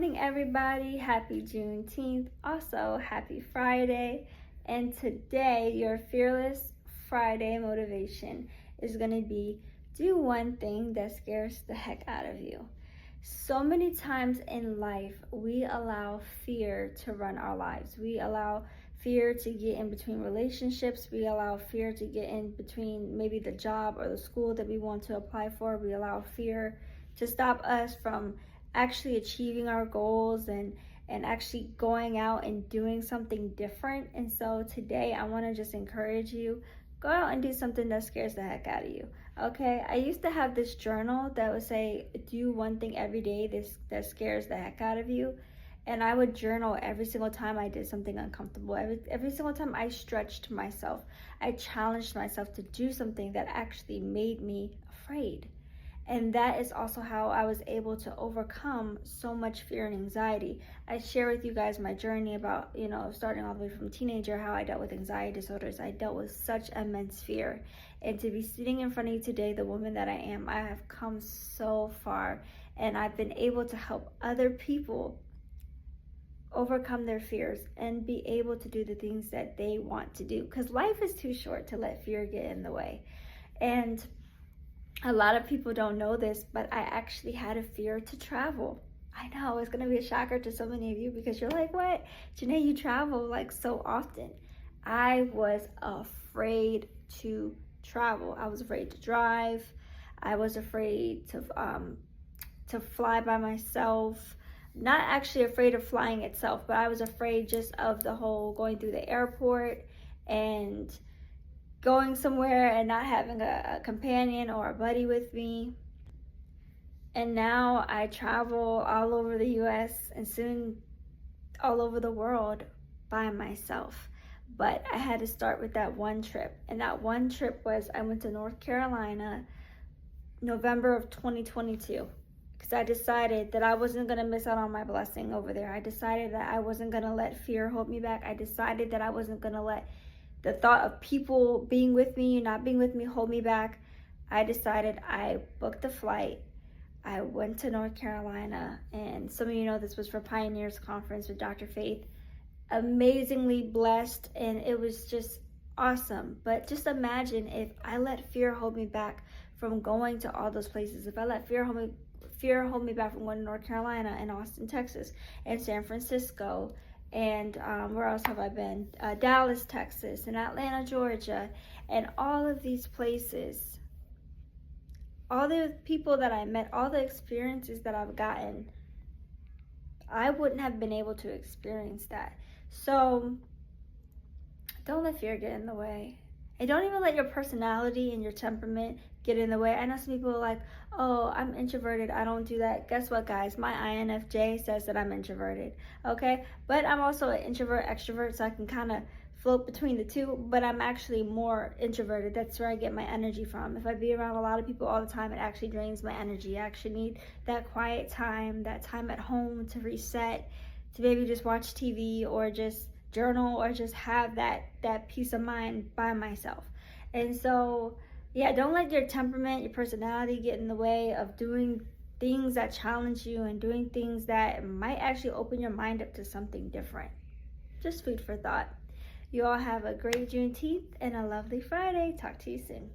morning, everybody. Happy Juneteenth. Also, happy Friday. And today, your Fearless Friday motivation is going to be do one thing that scares the heck out of you. So many times in life, we allow fear to run our lives. We allow fear to get in between relationships. We allow fear to get in between maybe the job or the school that we want to apply for. We allow fear to stop us from actually achieving our goals and actually going out and doing something different. And so today I want to just encourage you, go out and do something that scares the heck out of you. Okay, I used to have this journal that would say do one thing every day that scares the heck out of you, and I would journal every single time I did something uncomfortable. Every single time I stretched myself, I challenged myself to do something that actually made me afraid. And that is also how I was able to overcome so much fear and anxiety. I share with you guys my journey about, starting all the way from teenager, how I dealt with anxiety disorders. I dealt with such immense fear. And to be sitting in front of you today, the woman that I am, I have come so far. And I've been able to help other people overcome their fears and be able to do the things that they want to do. Because life is too short to let fear get in the way. And a lot of people don't know this, but I actually had a fear to travel. I know it's going to be a shocker to so many of you because you're like, what? Janae, you travel like so often. I was afraid to travel. I was afraid to drive. I was afraid to fly by myself. Not actually afraid of flying itself, but I was afraid just of the whole going through the airport and going somewhere and not having a companion or a buddy with me. And now I travel all over the US and soon all over the world by myself. But I had to start with that one trip. And that one trip was I went to North Carolina, November of 2022. Because I decided that I wasn't going to miss out on my blessing over there. I decided that I wasn't going to let fear hold me back. I decided that I wasn't going to let the thought of people being with me, not being with me, hold me back. I decided, I booked the flight. I went to North Carolina, and some of you know this was for Pioneers Conference with Dr. Faith. Amazingly blessed, and it was just awesome. But just imagine if I let fear hold me back from going to all those places. If I let fear hold me back from going to North Carolina and Austin, Texas, and San Francisco, and where else have I been? Dallas, Texas, and Atlanta, Georgia, and all of these places. All the people that I met, all the experiences that I've gotten, I wouldn't have been able to experience that. So don't let fear get in the way. And don't even let your personality and your temperament get in the way. I know some people are like, oh, I'm introverted, I don't do that. Guess what, guys? My INFJ says that I'm introverted, okay? But I'm also an introvert, extrovert, so I can kind of float between the two, but I'm actually more introverted. That's where I get my energy from. If I be around a lot of people all the time, it actually drains my energy. I actually need that quiet time, that time at home to reset, to maybe just watch TV or just journal or just have that peace of mind by myself. And so yeah, don't let your temperament, your personality get in the way of doing things that challenge you and doing things that might actually open your mind up to something different. Just food for thought. You all have a great Juneteenth and a lovely Friday. Talk to you soon.